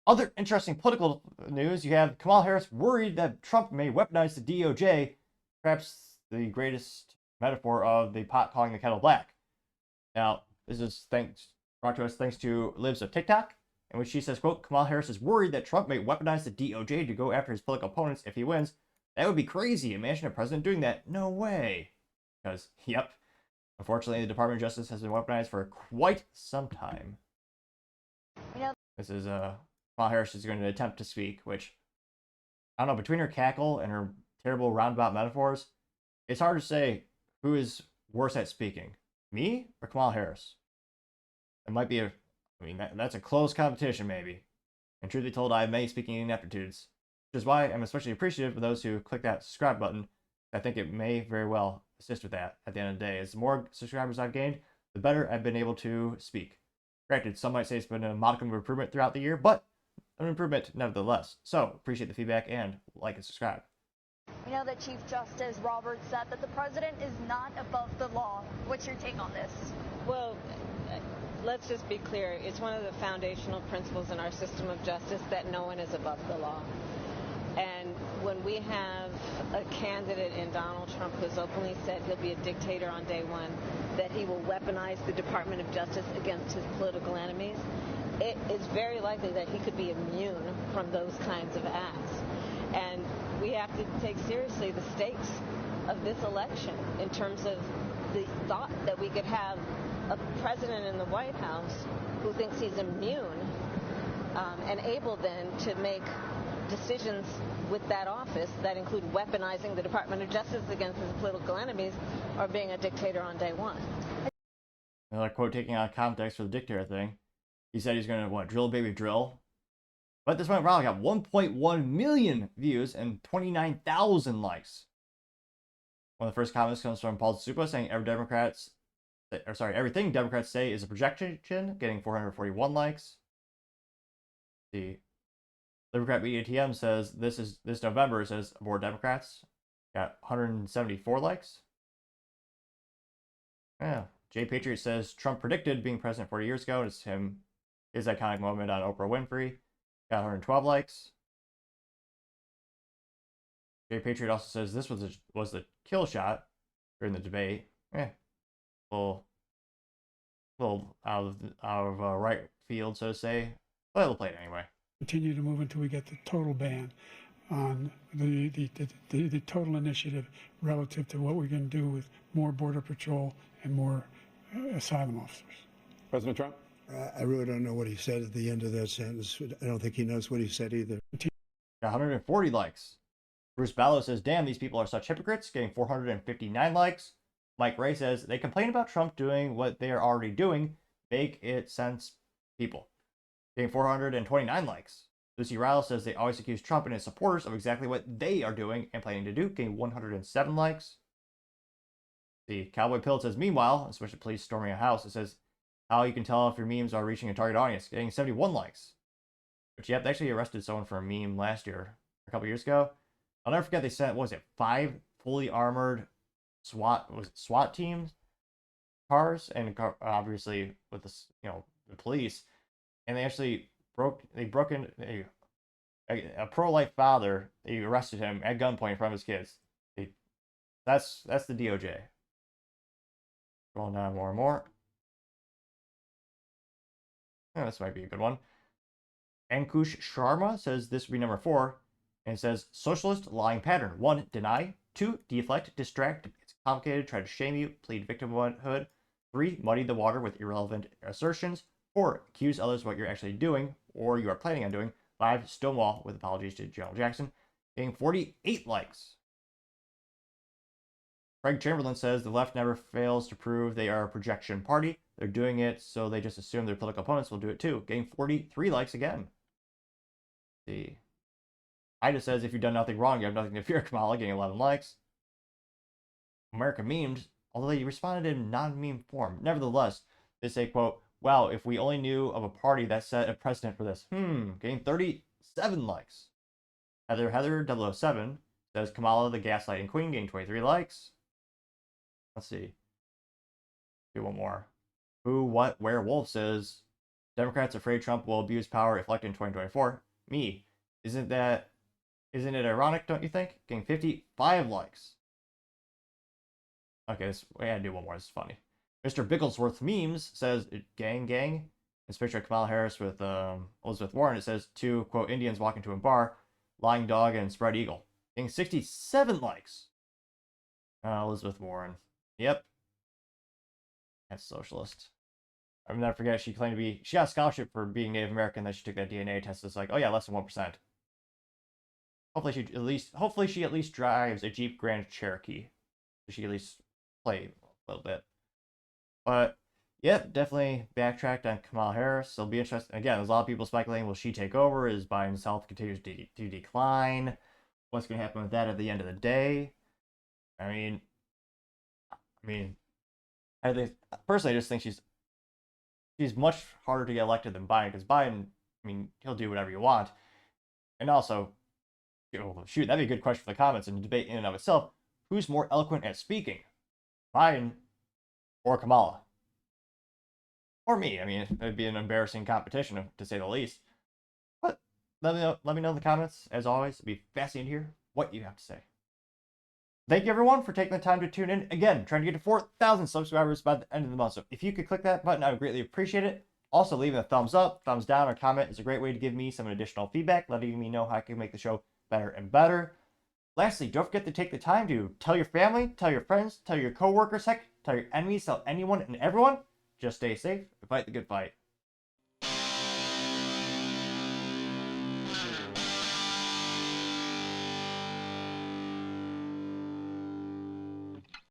Other interesting political news, you have Kamala Harris worried that Trump may weaponize the DOJ, perhaps the greatest metaphor of the pot calling the kettle black. Now, this is brought to us thanks to Libs of TikTok, in which she says, quote, Kamala Harris is worried that Trump may weaponize the DOJ to go after his political opponents if he wins. That would be crazy. Imagine a president doing that. No way. Because, yep, unfortunately, the Department of Justice has been weaponized for quite some time. This is Kamala Harris is going to attempt to speak, which, I don't know, between her cackle and her terrible roundabout metaphors, it's hard to say who is worse at speaking, me or Kamala Harris. It might be that's a close competition, maybe. And truth be told, I have many speaking ineptitudes, which is why I'm especially appreciative of those who click that subscribe button. I think it may very well assist with that at the end of the day. As the more subscribers I've gained, the better I've been able to speak. Granted, some might say it's been a modicum of improvement throughout the year, but an improvement nevertheless. So, appreciate the feedback and like and subscribe. We know that Chief Justice Roberts said that the president is not above the law. What's your take on this? Well, let's just be clear. It's one of the foundational principles in our system of justice that no one is above the law. And when we have a candidate in Donald Trump who's openly said he'll be a dictator on day one, that he will weaponize the Department of Justice against his political enemies, it is very likely that he could be immune from those kinds of acts. And we have to take seriously the stakes of this election in terms of the thought that we could have a president in the White House who thinks he's immune and able then to make decisions with that office that include weaponizing the Department of Justice against his political enemies or being a dictator on day one. Another quote taking out of context for the dictator thing. He said he's going to, drill baby drill. But this went viral, got 1.1 million views and 29,000 likes. One of the first comments comes from Paul Zupa saying everything Democrats say is a projection, getting 441 likes. The Democrat Media TM says this November, says more Democrats, got 174 likes. Yeah. Jay Patriot says Trump predicted being president 40 years ago. It's his iconic moment on Oprah Winfrey. Got 112 likes. Jay Patriot also says this was the kill shot during the debate. A little out of right field, so to say. But we'll play it anyway. Continue to move until we get the total ban on the total initiative relative to what we're going to do with more Border Patrol and more asylum officers. President Trump? I really don't know what he said at the end of that sentence. I don't think he knows what he said either. Got 140 likes. Bruce Ballow says, damn, these people are such hypocrites, getting 459 likes. Mike Ray says, they complain about Trump doing what they are already doing. Make it sense, people. Getting 429 likes. Lucy Ryle says they always accuse Trump and his supporters of exactly what they are doing and planning to do. Getting 107 likes. The Cowboy Pill says, meanwhile, especially police storming a house, it says, how you can tell if your memes are reaching a target audience. Getting 71 likes. Which, yep, they actually arrested someone for a meme last year, a couple years ago. I'll never forget they sent, 5 fully armored SWAT teams cars, and obviously with the police, and they actually broke in a pro-life father. They arrested him at gunpoint in front of his kids. That's the DOJ. Scrolling down more and more. Oh, this might be a good one. Ankush Sharma says this would be number 4. And it says, socialist lying pattern. 1, deny. 2, deflect, distract. It's complicated, try to shame you, plead victimhood. 3, muddy the water with irrelevant assertions. 4, accuse others of what you're actually doing or you are planning on doing. 5, stonewall with apologies to General Jackson. Getting 48 likes. Craig Chamberlain says the left never fails to prove they are a projection party. They're doing it, so they just assume their political opponents will do it too. Getting 43 likes again. Let's see. Ida says, if you've done nothing wrong, you have nothing to fear. Kamala, getting 11 likes. America Memed, although they responded in non-meme form. Nevertheless, they say, quote, wow, if we only knew of a party that set a precedent for this. Getting 37 likes. Heather 007 says, Kamala, the gaslighting queen, getting 23 likes. Let's see. Do one more. Who, what, where, wolf says, Democrats afraid Trump will abuse power if elected in 2024. Me. Isn't it ironic, don't you think? Getting 55 likes. Okay, we gotta do one more. This is funny. Mr. Bigglesworth Memes says, gang, gang. It's a picture of Kamala Harris with Elizabeth Warren. It says, two, quote, Indians walk into a bar, lying dog and spread eagle. Getting 67 likes. Elizabeth Warren. Yep. That's socialist. I'll never forget, she claimed she got a scholarship for being Native American, then she took that DNA test. It's like, oh yeah, less than 1%. Hopefully she at least drives a Jeep Grand Cherokee. So she at least play a little bit. But yep, definitely backtracked on Kamala Harris. It'll be interesting. Again, there's a lot of people speculating, will she take over? Is Biden's health continues to decline? What's going to happen with that at the end of the day? I mean, personally, I just think she's much harder to get elected than Biden, because Biden, he'll do whatever you want. And also, shoot, that'd be a good question for the comments and debate in and of itself. Who's more eloquent at speaking? Biden or Kamala? Or me? It'd be an embarrassing competition, to say the least. But let me know in the comments. As always, it'd be fascinating to hear what you have to say. Thank you, everyone, for taking the time to tune in. Again, trying to get to 4,000 subscribers by the end of the month. So if you could click that button, I would greatly appreciate it. Also, leaving a thumbs up, thumbs down, or comment is a great way to give me some additional feedback, letting me know how I can make the show better and better. Lastly, don't forget to take the time to tell your family, tell your friends, tell your coworkers, heck, tell your enemies, tell anyone and everyone. Just stay safe and fight the good fight.